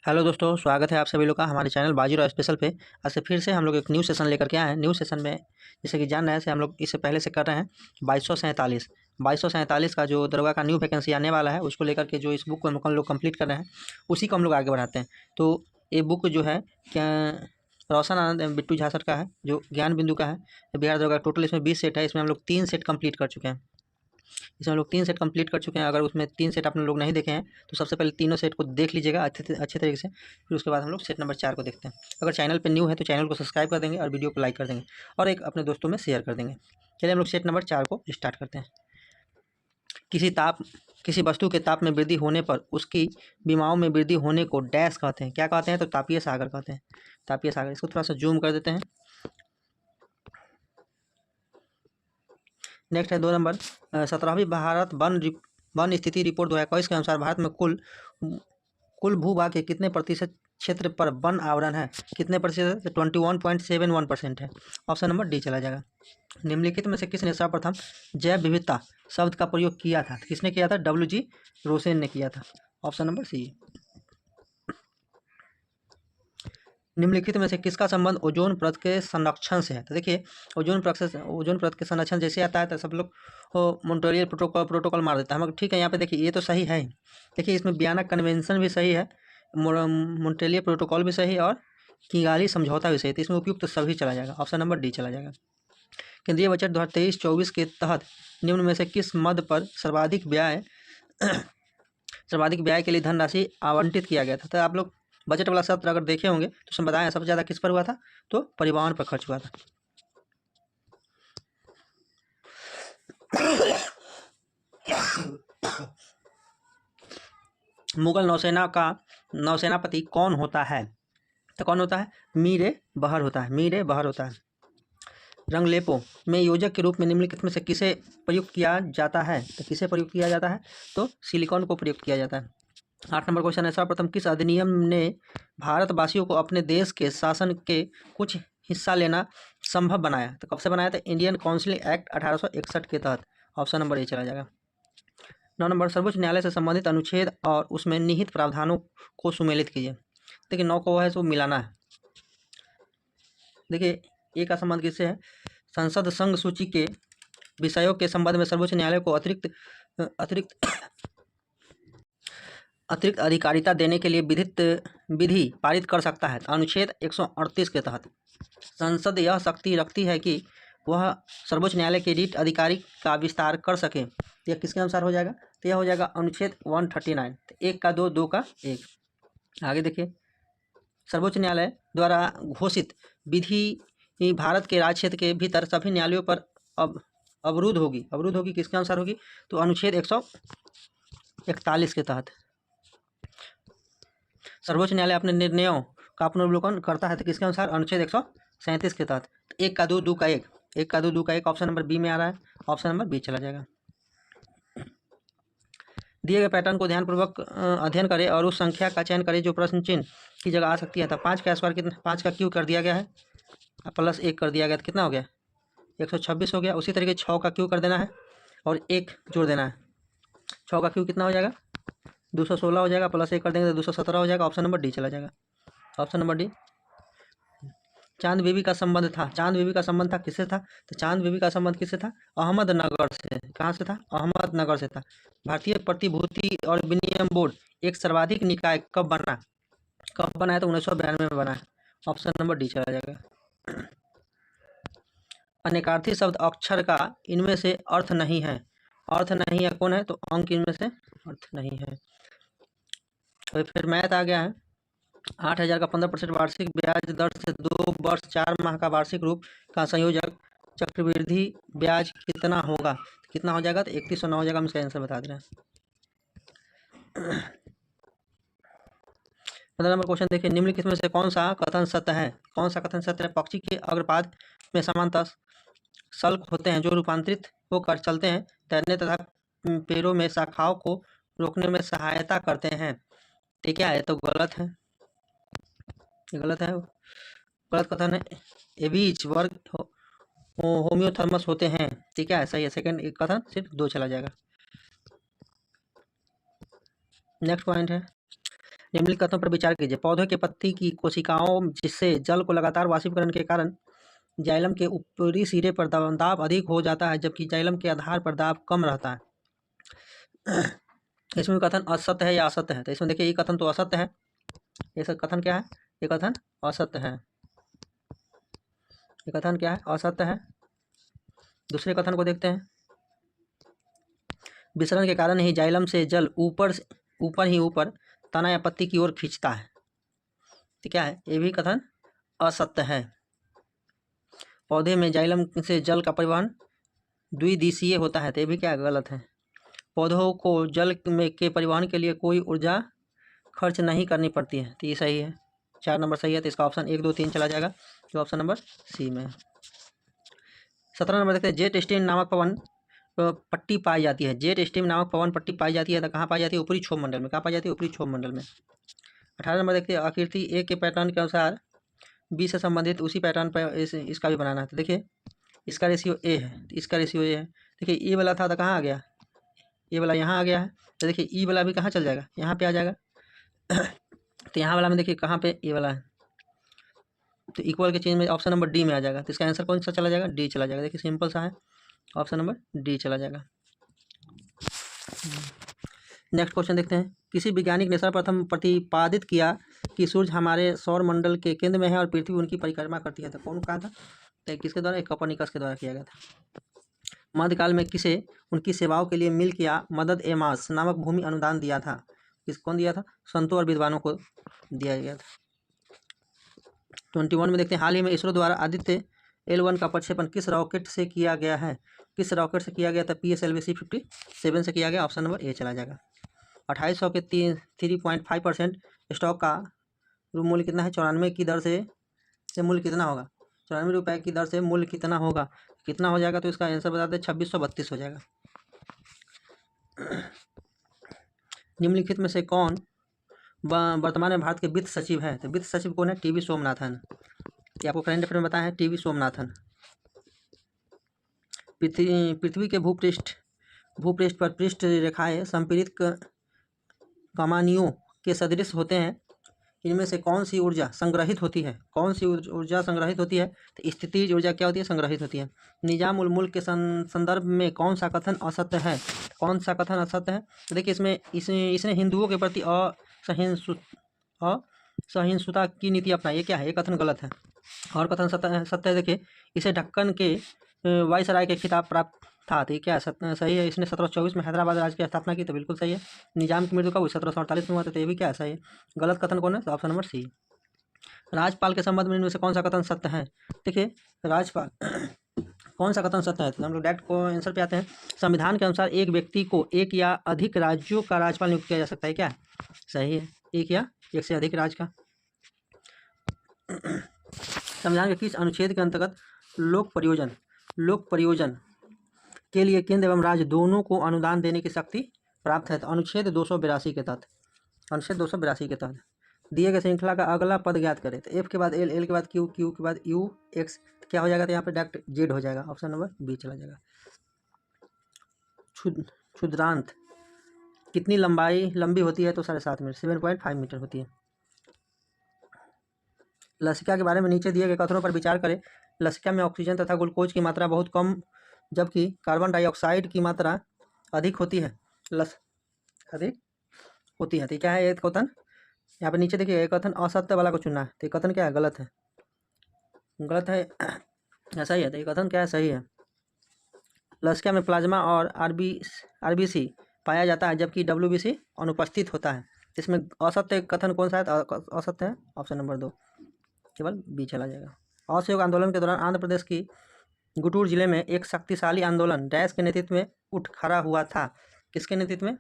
Hello दोस्तों, स्वागत है आप सभी लोग का हमारे चैनल बाजीराव स्पेशल पे। आज से फिर से हम लोग एक न्यू सेशन लेकर के आए हैं। न्यू सेशन में जैसे कि जान रहे हैं हम लोग इससे पहले से कर रहे हैं 2247 का जो दरोगा का न्यू वैकेंसी आने वाला है, उसको लेकर के जो इस बुक को हम लोग कंप्लीट कर रहे हैं, उसी को हम लोग आगे बढ़ाते हैं। तो ये बुक जो है क्या रोशन आनंद बिट्टू झा सर का है, जो ज्ञान बिंदु का है। बिहार दरोगा टोटल इसमें 20 सेट है। इसमें हम लोग 3 सेट कंप्लीट कर चुके हैं। इसमें हम लोग 3 सेट कंप्लीट कर चुके हैं। अगर उसमें 3 सेट आप लोग नहीं देखे हैं तो सबसे पहले तीनों सेट को देख लीजिएगा अच्छे तरीके से। फिर उसके बाद हम लोग सेट नंबर 4 को देखते हैं। अगर चैनल पे न्यू है तो चैनल को सब्सक्राइब कर देंगे और वीडियो को लाइक कर देंगे और एक अपने दोस्तों में शेयर कर देंगे। चलिए हम लोग सेट नंबर 4 को स्टार्ट करते हैं। किसी वस्तु के ताप में वृद्धि होने पर उसकी विमाओं में वृद्धि होने को डैश कहते हैं। क्या कहते हैं? तो तापीय सागर कहते हैं। तापीय सागर। इसको थोड़ा सा जूम कर देते हैं। नेक्स्ट है 2 नंबर 17वीं भारत वन स्थिति रिपोर्ट 2021 के अनुसार भारत में कुल भूभाग के कितने प्रतिशत क्षेत्र पर वन आवरण है? कितने प्रतिशत? 21.71% है। ऑप्शन नंबर डी चला जाएगा। निम्नलिखित में से किसने सर्वप्रथम जैव विविधता शब्द का प्रयोग किया था? किसने किया था? WG रोसेन ने किया था। Option number C. निम्नलिखित में से किसका संबंध ओजोन परत के संरक्षण से है? तो देखिए, ओजोन परत के संरक्षण जैसे आता है तो सब लोग मॉन्ट्रियल प्रोटोकॉल मार देता है। हम ठीक है, यहाँ पे देखिए ये तो सही है। देखिए इसमें वियना कन्वेंशन भी सही है, मॉन्ट्रियल प्रोटोकॉल भी सही है और किगाली समझौता भी सही है। तो इसमें उपयुक्त सभी चला जाएगा। ऑप्शन नंबर डी चला जाएगा। केंद्रीय बजट 2023-24 के तहत निम्न में से किस मद पर सर्वाधिक व्यय के लिए धनराशि आवंटित किया गया था? तो आप लोग बजट वाला सत्र अगर देखे होंगे तो उसमें बताया सबसे ज़्यादा किस पर हुआ था? तो परिवहन पर खर्च हुआ था। मुगल नौसेनापति कौन होता है? तो कौन होता है? मीर बहर होता है। मीर बहर होता है। रंगलेपों में योजक के रूप में निम्नलिखित में से किसे प्रयुक्त किया जाता है? तो किसे प्रयुक्त किया जाता है? तो सिलिकॉन को प्रयुक्त किया जाता है। 8 नंबर क्वेश्चन है, सर्वप्रथम किस अधिनियम ने भारतवासियों को अपने देश के शासन के कुछ हिस्सा लेना संभव बनाया? तो कब से बनाया था? इंडियन काउंसिल एक्ट 1861 के तहत। ऑप्शन नंबर ए चला जाएगा। 9 नंबर सर्वोच्च न्यायालय से संबंधित अनुच्छेद और उसमें निहित प्रावधानों को सुमेलित कीजिए। देखिए 9 को है सो मिलाना है। देखिए ए का संबंध किससे है? संसद संघ सूची के विषयों के संबंध में सर्वोच्च न्यायालय को अतिरिक्त अधिकारिता देने के लिए विधि पारित कर सकता है। अनुच्छेद 138 के तहत संसद यह शक्ति रखती है कि वह सर्वोच्च न्यायालय के रीट अधिकारी का विस्तार कर सके। तो यह किसके अनुसार हो जाएगा? तो यह हो जाएगा अनुच्छेद 139। तो 1 का 2, 2 का 1। आगे देखिए, सर्वोच्च न्यायालय द्वारा घोषित विधि भारत के राज्य क्षेत्र के भीतर सभी न्यायालयों पर अवरुद्ध होगी। किसके अनुसार होगी? तो अनुच्छेद 141 के तहत सर्वोच्च न्यायालय अपने निर्णयों का पुनर्विलोकन करता है। तो किसके अनुसार? अनुच्छेद 137 के तहत। 1 का 2, 2 का 1। 1 का 2, 2 का 1 ऑप्शन नंबर बी में आ रहा है। ऑप्शन नंबर बी चला जाएगा। दिए गए पैटर्न को ध्यानपूर्वक अध्ययन करें और उस संख्या का चयन करें जो प्रश्न चिन्ह की जगह आ सकती है। तो 5 का स्क्वायर कितना? 5 का क्यू कर दिया गया है प्लस 1 कर दिया गया। तो कितना हो गया? 126 हो गया। उसी तरीके 6 का क्यू कर देना है और 1 जोड़ देना है। 6 का क्यू कितना हो जाएगा? 216 हो जाएगा। प्लस 1 कर देंगे तो 217 हो जाएगा। ऑप्शन नंबर डी चला जाएगा। Option number D. चांद बीबी का संबंध था किससे था? तो चांद बीबी का संबंध किससे था? अहमदनगर से। कहाँ से था? अहमदनगर से था। भारतीय प्रतिभूति और विनिमय बोर्ड एक सर्वाधिक निकाय कब बना है? तो 1992 में बना है। ऑप्शन नंबर डी चला जाएगा। अनेकार्थी शब्द अक्षर का इनमें से अर्थ नहीं है। कौन है? तो अंक इनमें से अर्थ नहीं है। तो फिर मैथ आ गया है। 8,000 का 15% वार्षिक ब्याज दर से 2 वर्ष 4 माह का वार्षिक रूप का संयोजक चक्रवृद्धि ब्याज कितना होगा? कितना हो जाएगा? तो 3109 हो जाएगा। हम इसका आंसर बता दे रहे हैं। 15 नंबर क्वेश्चन देखिए, निम्नलिखित में से कौन सा कथन सत्य है? पक्षी के अग्रपाद में समानतः सल्क होते हैं जो रूपांतरित होकर चलते हैं, तैरने तथा पेड़ों में शाखाओं को रोकने में सहायता करते हैं। ठीक है, तो गलत है। गलत कथन है। एवीज वर्ग होम्योथर्मस होते हैं। ठीक है, सही है। सेकंड कथन सिर्फ 2 चला जाएगा। नेक्स्ट पॉइंट है, निम्नलिखित कथनों पर विचार कीजिए। पौधे के पत्ती की कोशिकाओं जिससे जल को लगातार वाष्पीकरण के कारण जाइलम के ऊपरी सिरे पर दाब अधिक हो जाता है, जबकि जाइलम के आधार पर दाब कम रहता है। इसमें कथन असत्य है या असत्य है? तो इसमें देखिए, ये कथन तो असत्य है। ये सब कथन क्या है? ये कथन असत्य है। ये कथन क्या है? असत्य है। दूसरे कथन को देखते हैं। विसरण के कारण ही जाइलम से जल ऊपर तना या पत्ती की ओर खींचता है। तो क्या है? ये भी कथन असत्य है। पौधे में जाइलम से जल का परिवहन द्विदिशीय होता है। तो ये भी क्या? गलत है। पौधों को जल के परिवहन के लिए कोई ऊर्जा खर्च नहीं करनी पड़ती है। तो ये सही है। 4 नंबर सही है। तो इसका ऑप्शन 1, 2, 3 चला जाएगा, जो ऑप्शन नंबर सी में। 17 नंबर देखते हैं। जेट स्ट्रीम नामक पवन पट्टी पाई जाती है। जेट स्ट्रीम नामक पवन पट्टी पाई जाती है तो कहाँ पाई जाती है? ऊपरी क्षोभ मंडल में। कहाँ पाई जाती है? ऊपरी क्षोभ मंडल में। 18 नंबर देखते हैं। आकृति ए के पैटर्न के अनुसार बी से संबंधित उसी पैटर्न पर इसका भी बनाना है। तो देखिए, इसका रेशियो ए है, तो इसका रेशियो ए है। देखिए, ई वाला था तो कहाँ आ गया? ए वाला यहाँ आ गया है। तो देखिए, ई वाला भी कहाँ चल जाएगा? यहाँ पे आ जाएगा। तो यहाँ वाला में देखिए कहाँ पे? ए वाला है। तो इक्वल के चेंज में ऑप्शन नंबर डी में आ जाएगा। तो इसका आंसर कौन सा चला जाएगा? डी चला जाएगा। देखिए, सिंपल सा है, ऑप्शन नंबर डी चला जाएगा। नेक्स्ट क्वेश्चन देखते हैं। किसी वैज्ञानिक ने सर्वप्रथम प्रतिपादित किया कि सूर्य हमारे सौर मंडल के केंद्र में है और पृथ्वी उनकी परिक्रमा करती है। तो कौन कहा था? तो किसके द्वारा? कोपर्निकस के द्वारा किया गया था। मध्यकाल में किसे उनकी सेवाओं के लिए मिल्क या मदद ए मास नामक भूमि अनुदान दिया था? कौन दिया था? संतों और विद्वानों को दिया गया था। 21 में देखते हैं। हाल ही में इसरो द्वारा आदित्य L1 का प्रक्षेपण किस रॉकेट से किया गया है? किस रॉकेट से किया गया था? PSLV-C57 से किया गया। ऑप्शन नंबर ए चला जाएगा। 2800 के 3.5% स्टॉक का मूल्य कितना है? 94 की दर से मूल्य कितना होगा? 94 रुपये की दर से मूल्य कितना होगा? कितना हो जाएगा? तो इसका आंसर बता दें, 2632 हो जाएगा। निम्नलिखित में से कौन वर्तमान में भारत के वित्त सचिव है? तो वित्त सचिव कौन है? टीवी सोमनाथन। ये आपको करंट अफेयर में बताया है, टीवी सोमनाथन। पृथ्वी के भूपृष्ठ पर पृष्ठ रेखाएं संपीड़ित कमानियों के सदृश होते हैं। इनमें से कौन सी ऊर्जा संग्रहित होती है? कौन सी ऊर्जा संग्रहित होती है? तो स्थितिज ऊर्जा क्या होती है? संग्रहित होती है। निजाम उल मुल्क के संदर्भ में कौन सा कथन असत्य है? कौन सा कथन असत्य है? तो देखिए, इसने हिंदुओं के प्रति असहिष्णुता की नीति अपनाई। ये क्या है? ये कथन गलत है। और कथन सत्य है। देखिए, इसे ढक्कन के वायसराय के खिताब प्राप्त था। तो ये क्या सही है? इसने 1724 में हैदराबाद राज्य की स्थापना की। तो बिल्कुल सही है। निजाम की मृत्यु कब हुई? 1748 में हुआ था। तो ये भी क्या सही है? गलत कथन कौन है? तो ऑप्शन नंबर सी। राजपाल के संबंध में इनमें से कौन सा कथन सत्य है? देखिए, राजपाल कौन सा कथन सत्य है? तो हम लोग डायरेक्ट को आंसर पे आते हैं। संविधान के अनुसार एक व्यक्ति को एक या अधिक राज्यों का राज्यपाल नियुक्त किया जा सकता है। क्या सही है? एक या एक से अधिक राज्य का। संविधान के किस अनुच्छेद के अंतर्गत लोक प्रयोजन के लिए केंद्र एवं राज्य दोनों को अनुदान देने की शक्ति प्राप्त है? तो अनुच्छेद 282 के तहत। अनुच्छेद 282 के तहत दिए गए श्रृंखला का अगला पद ज्ञात करें। तो एफ के बाद एल, एल के बाद क्यू, क्यू के बाद यू, एक्स क्या हो जाएगा? तो यहाँ पे डायरेक्ट जेड हो जाएगा। ऑप्शन नंबर बी चला जाएगा। क्षुद्रांत कितनी लंबी होती है? तो 7.5 मीटर, 7.5 मीटर होती है। लसिका के बारे में नीचे दिए गए कथनों पर विचार करें। लसिका में ऑक्सीजन तथा ग्लूकोज की मात्रा बहुत कम, जबकि कार्बन डाइऑक्साइड की मात्रा अधिक होती है। अधिक होती है। तो क्या है ये कथन? यहाँ पे नीचे देखिए, कथन असत्य वाला को चुनना है। तो कथन क्या है? गलत है। गलत है या सही है? तो ये कथन क्या है? सही है। लसिका में प्लाज्मा और आरबीसी पाया जाता है, जबकि डब्ल्यूबीसी अनुपस्थित होता है। इसमें असत्य कथन कौन सा है? असत्य है। ऑप्शन नंबर 2 केवल बी चला जाएगा। असहयोग आंदोलन के दौरान आंध्र प्रदेश की गुंटूर जिले में एक शक्तिशाली आंदोलन डैश के नेतृत्व में उठ खड़ा हुआ था। किसके नेतृत्व में?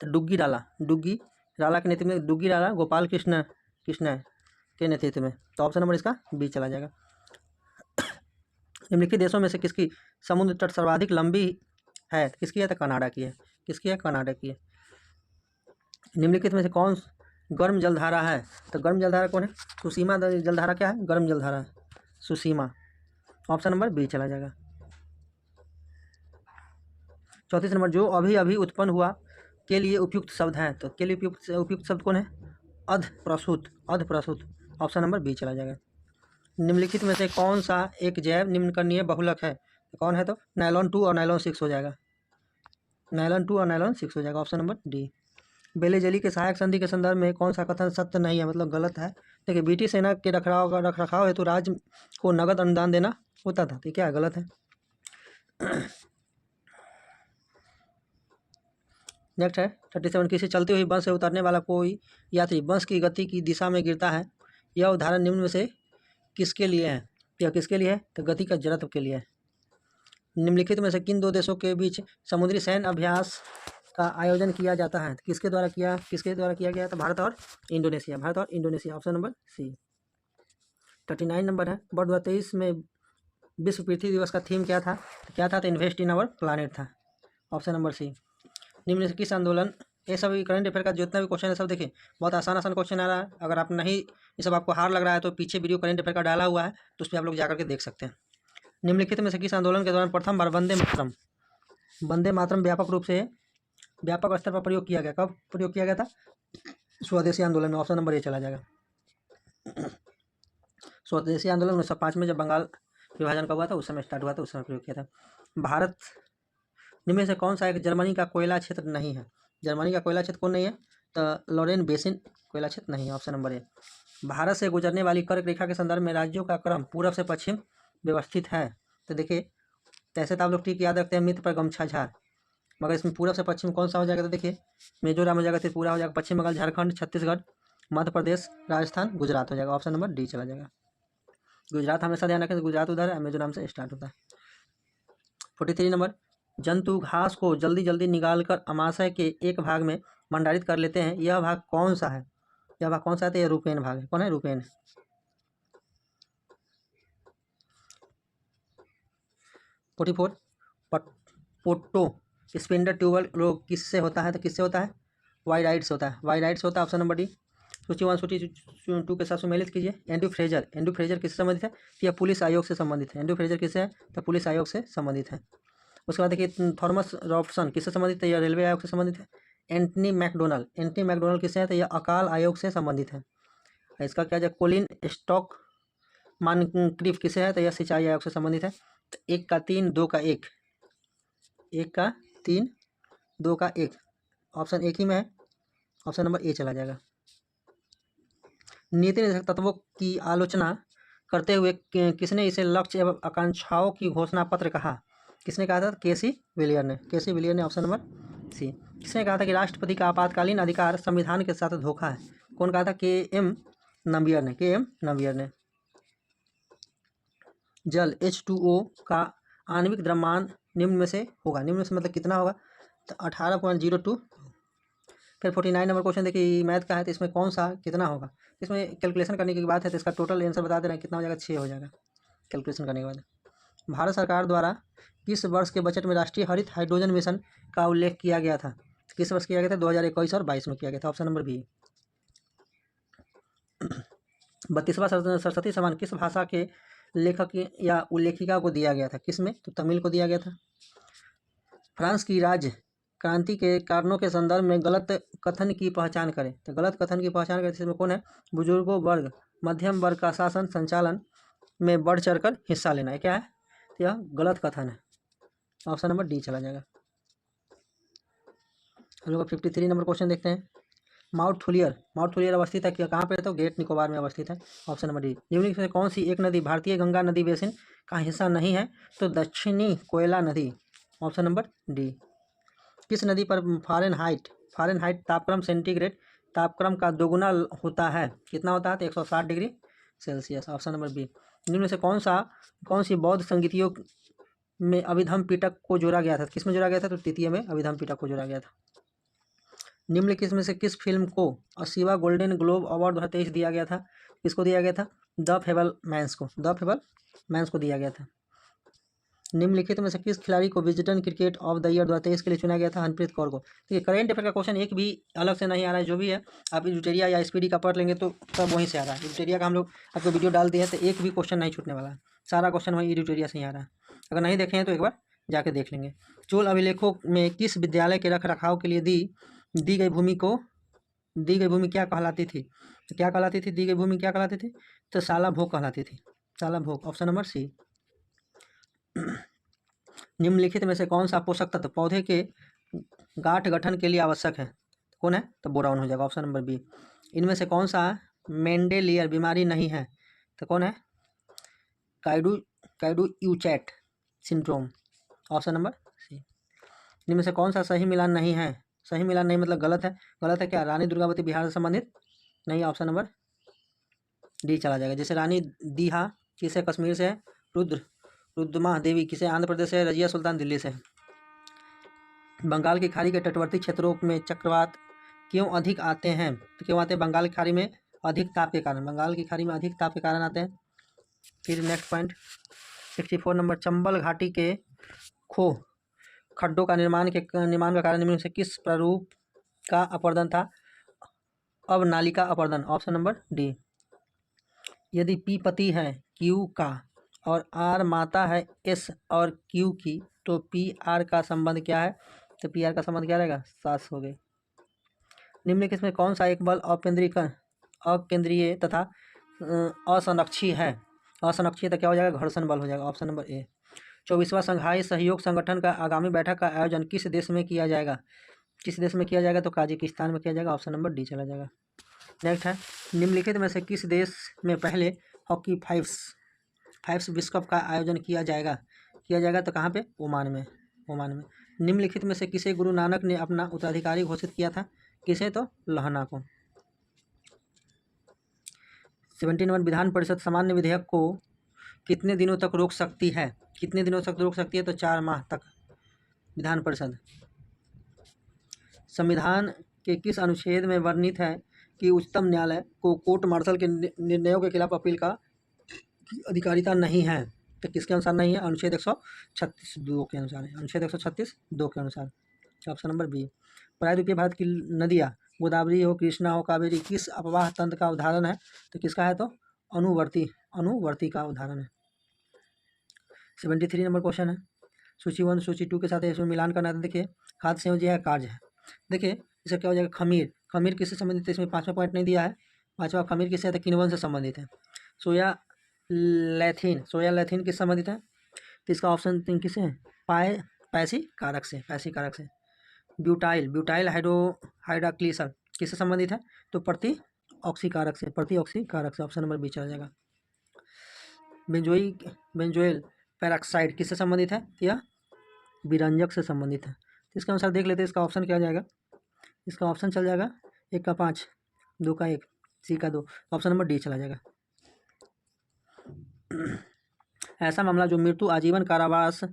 तो डुग्गी राला के नेतृत्व में। डुग्गी राला गोपाल कृष्ण के नेतृत्व में। तो ऑप्शन नंबर इसका बी चला जाएगा। निम्नलिखित देशों में से किसकी समुद्र तट सर्वाधिक लंबी है? किसकी है? तो कनाडा की है। किसकी है? कनाडा की है। निम्नलिखित में से कौन गर्म जलधारा है? तो गर्म जलधारा कौन है? सुसीमा जलधारा क्या है? गर्म जलधारा है, सुसीमा। ऑप्शन नंबर बी चला जाएगा। 34 नंबर, जो अभी अभी उत्पन्न हुआ के लिए उपयुक्त शब्द है। तो के लिए उपयुक्त शब्द कौन है? अधप्रसूत ऑप्शन नंबर बी चला जाएगा। निम्नलिखित में से कौन सा एक जैव निम्नकरणीय बहुलक है? कौन है? तो नायलॉन 2 और नायलॉन 6 हो जाएगा। नायलॉन 2 और नायलॉन 6 हो जाएगा, ऑप्शन नंबर डी। बेले जेली के सहायक संधि के संदर्भ में कौन सा कथन सत्य नहीं है, मतलब गलत है? देखिए, ब्रिटिश सेना के रखरखाव हेतु राज्य को नगद अनुदान देना होता था, तो क्या गलत है? नेक्स्ट है 37, किसी चलती हुई बस से उतरने वाला कोई यात्री बस की गति की दिशा में गिरता है, यह उदाहरण निम्न में से किसके लिए है? यह किसके लिए है? तो गति का जड़त्व के लिए है। निम्नलिखित में से किन दो देशों के बीच समुद्री सैन्य अभ्यास का आयोजन किया जाता है? तो किसके द्वारा किया गया? तो भारत और Indonesia, option number C. 39 number है, वर्ष 2023 में विश्व पृथ्वी दिवस का थीम क्या था? तो इन्वेस्ट इन आवर प्लानेट था, ऑप्शन नंबर सी। निम्न से किस आंदोलन, ये सभी करंट अफेयर का जितना भी क्वेश्चन है सब देखिए, बहुत आसान क्वेश्चन आ रहा है। अगर आप नहीं, ये सब आपको हार लग रहा है तो पीछे वीडियो करंट अफेयर का डाला हुआ है, तो उस पर आप लोग जाकर के देख सकते हैं। निम्नलिखित में से किस आंदोलन के दौरान प्रथम बार वंदे मातरम व्यापक रूप से व्यापक स्तर पर प्रयोग किया गया? कब प्रयोग किया गया था? स्वदेशी आंदोलन में, ऑप्शन नंबर ए चला जाएगा। स्वदेशी आंदोलन 1905 में जब बंगाल विभाजन का हुआ था, उस समय स्टार्ट हुआ था, उस समय प्रयोग किया था। भारत निम्न से कौन सा एक जर्मनी का कोयला क्षेत्र नहीं है? जर्मनी का कोयला क्षेत्र कौन नहीं है? तो लोरेन बेसिन कोयला क्षेत्र नहीं है, ऑप्शन नंबर ए। भारत से गुजरने वाली कर्क रेखा के संदर्भ में राज्यों का क्रम पूर्व से पश्चिम व्यवस्थित है। तो देखिए, तैसे तो आप लोग ठीक याद रखते हैं, मित्र पर गमछा झार, मगर इसमें पूर्व से पश्चिम कौन सा हो जाएगा? तो देखिए, मिजोरम हो जाएगा, त्रिपुरा हो जाएगा, पश्चिम बंगाल, झारखंड, छत्तीसगढ़, मध्य प्रदेश, राजस्थान, गुजरात हो जाएगा, ऑप्शन नंबर डी चला जाएगा। गुजरात हमेशा ध्यान रखें, गुजरात उधर है, मिजोरम से स्टार्ट होता है। 43 नंबर, जंतु घास को जल्दी जल्दी निकालकर अमाशय के एक भाग में भंडारित कर लेते हैं, यह भाग कौन सा है? यह भाग कौन सा है? तो यह रूपेन भाग है। कौन है? रूपेन। 44, पोटो स्पिंडल ट्यूबल रोग किससे होता है? तो किससे होता है? वायराइड्स होता है, वायराइड्स होता है, ऑप्शन नंबर डी। सूची 1 सूची 2 के साथ सुमेलित कीजिए। एंड्रू फ्रेजर किससे संबंधित है? तो यह पुलिस आयोग से संबंधित है। एंड्रू फ्रेजर किससे है? तो पुलिस आयोग से संबंधित है। उसके बाद देखिए, थॉमस रॉबसन किससे संबंधित है? यह रेलवे आयोग से संबंधित है। एंटनी मैकडोनल्ड किससे है? तो यह अकाल आयोग से संबंधित है। इसका क्या है? कोलिन स्टॉक मानक्रीफ किससे है? तो यह सिंचाई आयोग से संबंधित है। तो 1 का 3 2 का 1, 1 का 3 2 का 1, ऑप्शन एक ही में है, ऑप्शन नंबर ए चला जाएगा। नीति निर्देशक तत्वों की आलोचना करते हुए किसने इसे लक्ष्य एवं आकांक्षाओं की घोषणा पत्र कहा? किसने कहा था? केसी विलियर ने, ऑप्शन नंबर सी। किसने कहा था कि राष्ट्रपति का आपातकालीन अधिकार संविधान के साथ धोखा है? कौन कहा था? के.एम. नंबियर ने। जल H2O का आणविक द्रव्यमान निम्न में से होगा, निम्न में से मतलब कितना होगा? तो 18.02। फिर 49 नंबर क्वेश्चन देखिए, मैथ का है, तो इसमें कौन सा कितना होगा? इसमें कैलकुलेशन करने की बात है, तो इसका टोटल आंसर बता दे रहे हैं, कितना हो जाएगा? 6 हो जाएगा कैलकुलेशन करने के बाद। भारत सरकार द्वारा किस वर्ष के बजट में राष्ट्रीय हरित हाइड्रोजन मिशन का उल्लेख किया गया था? किस वर्ष किया गया था? 2021 और 22 में किया गया था, ऑप्शन नंबर बी। 32वां सरस्वती सम्मान किस भाषा के लेखक या उल्लेखिका को दिया गया था? किसमें? तो तमिल को दिया गया था। फ्रांस की राज्य क्रांति के कारणों के संदर्भ में गलत कथन की पहचान करें। तो गलत कथन की पहचान करें, इसमें कौन है? बुजुर्गों वर्ग, मध्यम वर्ग का शासन संचालन में बढ़ चढ़कर हिस्सा लेना है, क्या है? तो यह गलत कथन है, ऑप्शन नंबर डी चला जाएगा। हम लोग 53 नंबर क्वेश्चन देखते हैं। माउंट हुलियर अवस्थित है कहाँ पे? तो ग्रेट निकोबार में अवस्थित है, ऑप्शन नंबर डी। निम्नलिखित में कौन सी एक नदी भारतीय गंगा नदी बेसिन का हिस्सा नहीं है? तो दक्षिणी कोयला नदी, ऑप्शन नंबर डी। किस नदी पर फ़ारेनहाइट तापक्रम सेंटीग्रेड तापक्रम का दोगुना होता है? कितना होता है? तो 160 degree Celsius, option number B. निम्न से कौन सी बौद्ध संगीतियों में अभिधम पिटक को जोड़ा गया था? किस में जोड़ा गया था? तो तृतीय में अभिधम पिटक को जोड़ा गया था। निम्नलिखित में से किस फिल्म को 80वां गोल्डन ग्लोब अवार्ड 2023 दिया गया था? किसको दिया गया था? द फेबलमैन्स को दिया गया था। निम्नलिखित में से किस खिलाड़ी को Wisden cricket of the year 2023 के लिए चुना गया था? हरप्रीत कौर को। तो ये करेंट अफेयर का क्वेश्चन एक भी अलग से नहीं आ रहा है, जो भी है आप एडिटोरिया या एसपीडी का पढ़ लेंगे तो सब वहीं से आ रहा है। एडिटोरिया का हम लोग आपको वीडियो डाल दिए हैं, तो एक भी क्वेश्चन नहीं छूटने वाला है, सारा क्वेश्चन वहीं एडिटोरिया से ही आ रहा है। अगर नहीं देखे हैं तो एक बार जाके देख लेंगे। चोल अभिलेखों में किस विद्यालय के रख रखाव के लिए दी गई भूमि को दी गई भूमि क्या कहलाती थी? तो क्या कहलाती थी? दी गई भूमि क्या कहलाती थी? तो साला भोग कहलाती थी। साला भोग, ऑप्शन नंबर सी। निम्नलिखित में से कौन सा पोषक तत्व पौधे के गांठ गठन के लिए आवश्यक है? कौन है? तो बोरान हो जाएगा, ऑप्शन नंबर बी। इनमें से कौन सा मेंडेलियर बीमारी नहीं है? तो कौन है? काइडू यूचैट सिंड्रोम, ऑप्शन नंबर सी। इनमें से कौन सा सही मिलान नहीं है? सही मिलान नहीं मतलब गलत है। गलत है क्या? रानी दुर्गावती बिहार से संबंधित नहीं, ऑप्शन नंबर डी चला जाएगा। जैसे रानी दीहा किसे कश्मीर से है? रुद्रमा देवी किसे आंध्र प्रदेश से है? रजिया सुल्तान दिल्ली से है। बंगाल की खाड़ी के तटवर्ती क्षेत्रों में चक्रवात क्यों अधिक आते हैं? तो क्यों आते हैं बंगाल की खाड़ी में? अधिक ताप के कारण। बंगाल की खाड़ी में अधिक ताप के कारण आते हैं। फिर नेक्स्ट पॉइंट 64 नंबर, चंबल घाटी के खड्डों का निर्माण का कारण निम्न में से किस प्रारूप का अपरदन था? अब नालिका अपरदन, ऑप्शन नंबर डी। यदि पी पति है क्यू का और आर माता है एस और क्यू की, तो पी आर का संबंध क्या है? तो पी आर का संबंध क्या रहेगा? सास हो गई। निम्नलिखित में कौन सा एक बल अकेंद्रीय तथा असंरक्षीय है? असंरक्षीय तो क्या हो जाएगा? घर्षण बल हो जाएगा, ऑप्शन नंबर ए। 24वां संघाई सहयोग संगठन का आगामी बैठक का आयोजन किस देश में किया जाएगा? किस देश में किया जाएगा? तो काजाकिस्तान में किया जाएगा, ऑप्शन नंबर डी चला जाएगा। नेक्स्ट है, निम्नलिखित में से किस देश में पहले हॉकी फाइव्स विश्व कप का आयोजन किया जाएगा? तो कहाँ पे? ओमान में। निम्नलिखित में से किसे गुरु नानक ने अपना उत्तराधिकारी घोषित किया था? किसे? तो लहना को। 17 नंबर, विधान परिषद सामान्य विधेयक को कितने दिनों तक रोक सकती है? कितने दिनों तक रोक सकती है? तो 4 माह तक विधान परिषद। संविधान के किस अनुच्छेद में वर्णित है कि उच्चतम न्यायालय को कोर्ट मार्शल के निर्णयों के खिलाफ अपील का अधिकारिता नहीं है? तो किसके अनुसार नहीं है? अनुच्छेद 136(2) के अनुसार है। अनुच्छेद 136(2) के अनुसार, ऑप्शन नंबर बी। प्रायद्वीपीय भारत की नदियाँ गोदावरी हो, कृष्णा हो, कावेरी किस अपवाह तंत्र का उदाहरण है? तो किसका है? तो अनुवर्ती का उदाहरण है। 73 नंबर क्वेश्चन है, सूची 1 सूची 2 के साथ इसमें मिलान करना है। देखिए, खाद्य संयोजी है, कार्य है। देखिए इसका क्या हो जाएगा? खमीर किससे संबंधित है? इसमें 5वां पॉइंट नहीं दिया है। 5वां खमीर किससे है? तो किण्वन से संबंधित है। सोया लैथिन किस संबंधित है? तो इसका ऑप्शन 3 किससे है? पैसी कारक से। ब्यूटाइल हाइड्रोक्सील किससे संबंधित है? तो प्रति ऑक्सी कारक से। ऑप्शन नंबर बी चला जाएगा। बेंजोइल पेरोक्साइड किससे संबंधित है? यह विरंजक से संबंधित है। तो इसके अनुसार देख लेते हैं, इसका ऑप्शन क्या जाएगा? इसका ऑप्शन चल जाएगा 1 का 5, 2 का 1, सी का 2, ऑप्शन नंबर डी चला जाएगा। ऐसा मामला जो मृत्यु, आजीवन कारावास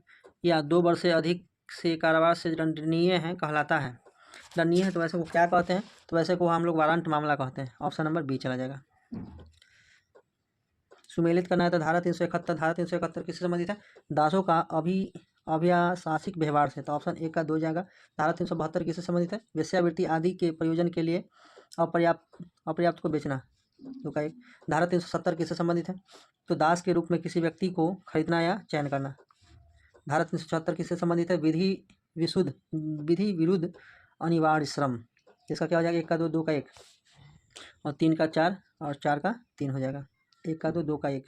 या 2 वर्ष से अधिक से कारावास से दंडनीय है कहलाता है। दंडनीय है तो वैसे को क्या कहते हैं? तो वैसे को हम लोग वारंट मामला कहते हैं, ऑप्शन नंबर बी चला जाएगा। सुमेलित करना है तो धारा 371 किससे संबंधित है? दासों का अभिशासिक व्यवहार से। तो ऑप्शन 1 का 2 जाएगा। धारा 372 किससे संबंधित है? वेश्यावृत्ति आदि के प्रयोजन के लिए अपर्याप्त को बेचना, 2 का 1। धारा 370 किससे संबंधित है? तो दास के रूप में किसी व्यक्ति को खरीदना या चयन करना। धारा 374 किससे संबंधित है? विधि विरुद्ध अनिवार्य श्रम। इसका क्या हो जाएगा? 1 का 2, 2 का 1 और 3 का 4 और 4 का 3 हो जाएगा। 1 का 2, 2 का 1,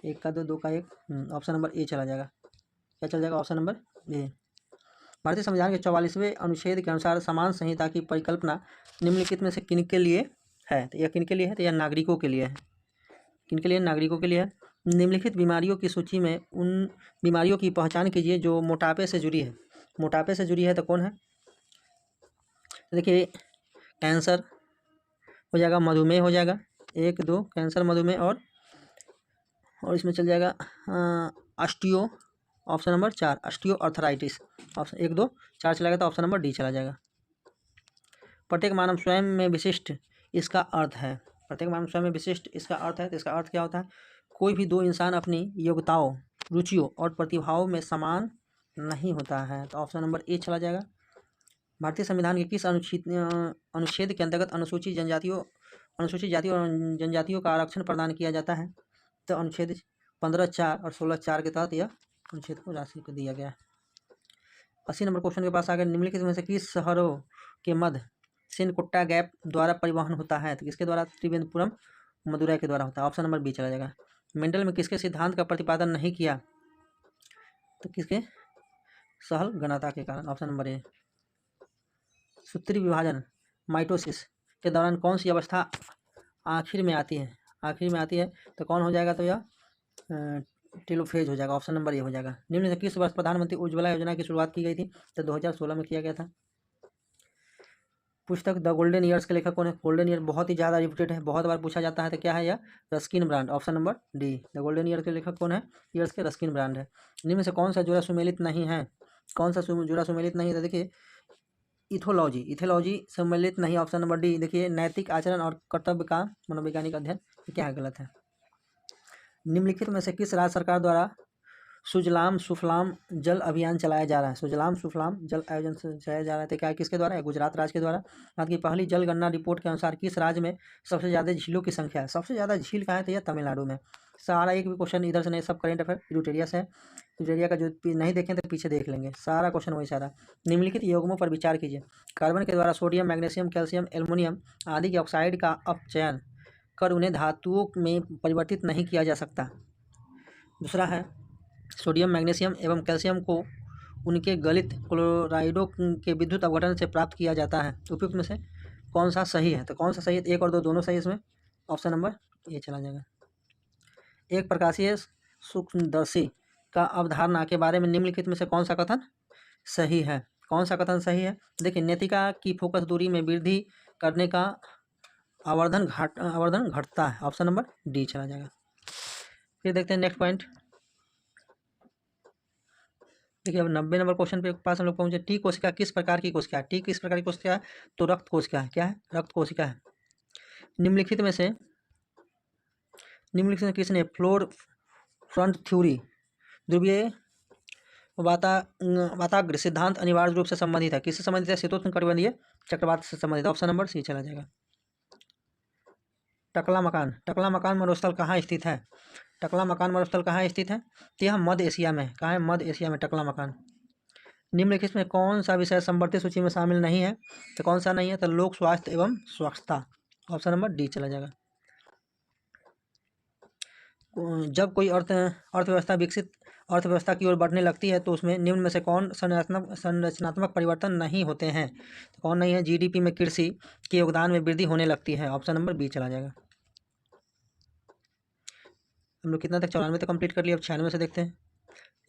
1 का 2, 2 का 1, ऑप्शन नंबर ए चला जाएगा। क्या चल जाएगा? Option number A. भारतीय संविधान के 44वें अनुच्छेद के अनुसार समान संहिता की परिकल्पना निम्नलिखित में से किनके लिए है? तो यह किनके लिए है? तो यह नागरिकों के लिए है। किनके लिए? नागरिकों के लिए है। निम्नलिखित बीमारियों की सूची में उन बीमारियों की पहचान कीजिए जो मोटापे से जुड़ी है। मोटापे से जुड़ी है तो कौन है? देखिए, कैंसर हो जाएगा, मधुमेह हो जाएगा, 1 2 कैंसर, मधुमेह और इसमें चल जाएगा osteo, option number 4 osteo arthritis, option 1 2 4 चला गया तो ऑप्शन नंबर डी चला जाएगा। प्रत्येक मानव स्वयं में विशिष्ट इसका अर्थ है। प्रत्येक मानव स्वयं में विशिष्ट इसका अर्थ है। तो इसका अर्थ क्या होता है? कोई भी 2 इंसान अपनी योग्यताओं, रुचियों और प्रतिभाओं में समान नहीं होता है। तो ऑप्शन नंबर ए चला जाएगा। भारतीय संविधान के किस अनुच्छेद के अंतर्गत अनुसूचित जातियों और जनजातियों का आरक्षण प्रदान किया जाता है? तो अनुच्छेद 15(4) और 16(4) के तहत यह अनुच्छेद को राशि को दिया गया है। 80 नंबर क्वेश्चन के पास आ गए, निम्नलिखित में से किस शहरों के मध्य सिनकुट्टा गैप द्वारा परिवहन होता है? तो किसके द्वारा? त्रिवेंद्रपुरम मदुरै के द्वारा होता है। ऑप्शन नंबर बी चला जाएगा। मेंडल में किसके सिद्धांत का प्रतिपादन नहीं किया? तो किसके? सहल गणता के कारण। Option number A. सूत्री विभाजन माइटोसिस के दौरान कौन सी अवस्था आखिर में आती है? आखिर में आती है तो कौन हो जाएगा? तो यह टेलोफेज हो जाएगा। ऑप्शन नंबर ए हो जाएगा। निम्न से किस वर्ष प्रधानमंत्री उज्ज्वला योजना की शुरुआत की गई थी? तो 2016 में किया गया था। पुस्तक द गोल्डन ईयर्स के लेखक कौन है? गोल्डन ईयर बहुत ही ज़्यादा रिपीटेड है, बहुत बार पूछा जाता है। तो क्या है यह? Ruskin brand. Option number D. The golden year के लेखक कौन है? ईयर्स के रस्किन ब्रांड है। निम्न से कौन सा जोड़ा सुमेलित नहीं है? कौन सा जोड़ा सुमेलित नहीं है? तो देखिए इथोलॉजी सम्मिलित नहीं। Option number D. देखिए नैतिक आचरण और कर्तव्य का मनोवैज्ञानिक अध्ययन, ये क्या है? गलत है। निम्नलिखित में से किस राज्य सरकार द्वारा सुजलाम सुफलाम जल अभियान चलाया जा रहा है? सुजलाम सुफलाम जल आयोजन से चलाया जा रहा है। तो क्या किसके द्वारा है? गुजरात राज्य के द्वारा। आज की पहली जल गणना रिपोर्ट के अनुसार किस राज्य में सबसे ज़्यादा झीलों की संख्या है? सबसे ज़्यादा झील कहाँ है? तो यह तमिलनाडु में। सारा एक भी क्वेश्चन इधर से नहीं, सब करेंट अफेयर यूटेरिया से है। यूटेरिया का जो नहीं देखें तो पीछे देख लेंगे, सारा क्वेश्चन वही सारा। निम्नलिखित यौगों पर विचार कीजिए। कार्बन के द्वारा सोडियम, मैग्नीशियम, कैल्शियम, एल्युमिनियम आदि के ऑक्साइड का अपचयन कर उन्हें धातुओं में परिवर्तित नहीं किया जा सकता। दूसरा है सोडियम, मैग्नीशियम एवं कैल्शियम को उनके गलित क्लोराइडों के विद्युत अवघटन से प्राप्त किया जाता है। उपयुक्त में से कौन सा सही है? तो कौन सा सही है? 1 और 2 दोनों सही इसमें। ऑप्शन नंबर ये चला जाएगा। एक प्रकाशीय सूक्ष्मदर्शी का अवधारणा के बारे में निम्नलिखित में से कौन सा कथन सही है? कौन सा कथन सही है? देखिए नेत्रिका की फोकस दूरी में वृद्धि करने का आवर्धन घटता है। ऑप्शन नंबर डी चला जाएगा। फिर देखते हैं नेक्स्ट पॉइंट। देखिए अब 90 नंबर क्वेश्चन पे पास हम लोग पहुंचे। टी कोशिका किस प्रकार की कोशिका है? टी किस प्रकार की कोशिका है? तो रक्त कोशिका है। क्या है? रक्त कोशिका है। निम्नलिखित में से किसने फ्लोर फ्रंट थ्योरी ध्रुवीय वाताग्र सिद्धांत अनिवार्य रूप से संबंधित है? किससे संबंधित है? शीतोष्ण कटिबंधीय चक्रवात से संबंधित। ऑप्शन नंबर सी चला जाएगा। टकला मकान मरुस्थल कहाँ स्थित है? टकला मकान मरुस्थल कहाँ स्थित है? तो यह मध्य एशिया में। कहाँ है? मध्य एशिया में टकला मकान। निम्नलिखित में कौन सा विषय संवर्धित सूची में शामिल नहीं है? तो कौन सा नहीं है? तो लोक स्वास्थ्य एवं स्वच्छता। ऑप्शन नंबर डी चला जाएगा। जब कोई अर्थव्यवस्था की ओर बढ़ने लगती है तो उसमें निम्न में से कौन संरचनात्मक परिवर्तन नहीं होते हैं? तो कौन नहीं है? जीडीपी में कृषि के योगदान में वृद्धि होने लगती है। ऑप्शन नंबर बी चला जाएगा। हम लोग कितना तक? 94 तक कंप्लीट कर लिया। अब 96 से देखते हैं।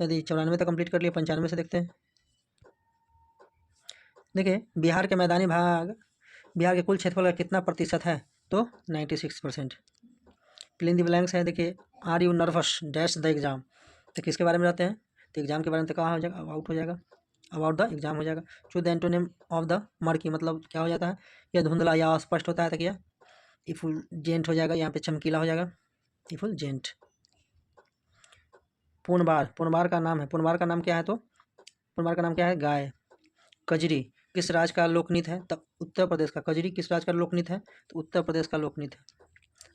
यदि 94 तक कंप्लीट कर लिया, 95 से देखते हैं। देखिए बिहार के मैदानी भाग बिहार के कुल क्षेत्रफल का कितना प्रतिशत है? तो 96%। फिल इन द ब्लैंक्स है। देखिए are you nervous dash the exam, तो किसके बारे में रहते हैं? तो एग्जाम के बारे में। तो कहाँ हो जाएगा? अबाउट हो जाएगा। अबाउट द एग्जाम हो जाएगा। Choose the antonym of the murky, मतलब क्या हो जाता है? यह धुंधला या अस्पष्ट होता है। तो क्या? इफुलजेंट हो जाएगा। यहाँ पे चमकीला हो जाएगा, इफुलजेंट। पुनबार का नाम है। पुनबार का नाम क्या है? तो पुनबार का नाम क्या है? गाय। कजरी किस राज्य का लोकनृत्य है? तो उत्तर प्रदेश का। कजरी किस राज्य का लोकनृत्य है? तो उत्तर प्रदेश का लोकनृत्य है।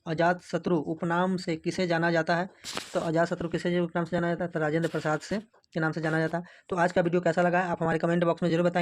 अजात शत्रु उपनाम से किसे जाना जाता है? तो अजात शत्रु किसे उपनाम से जाना जाता है? तो राजेंद्र प्रसाद से के नाम से जाना जाता है। तो आज का वीडियो कैसा लगा है आप हमारे कमेंट बॉक्स में जरूर बताएं।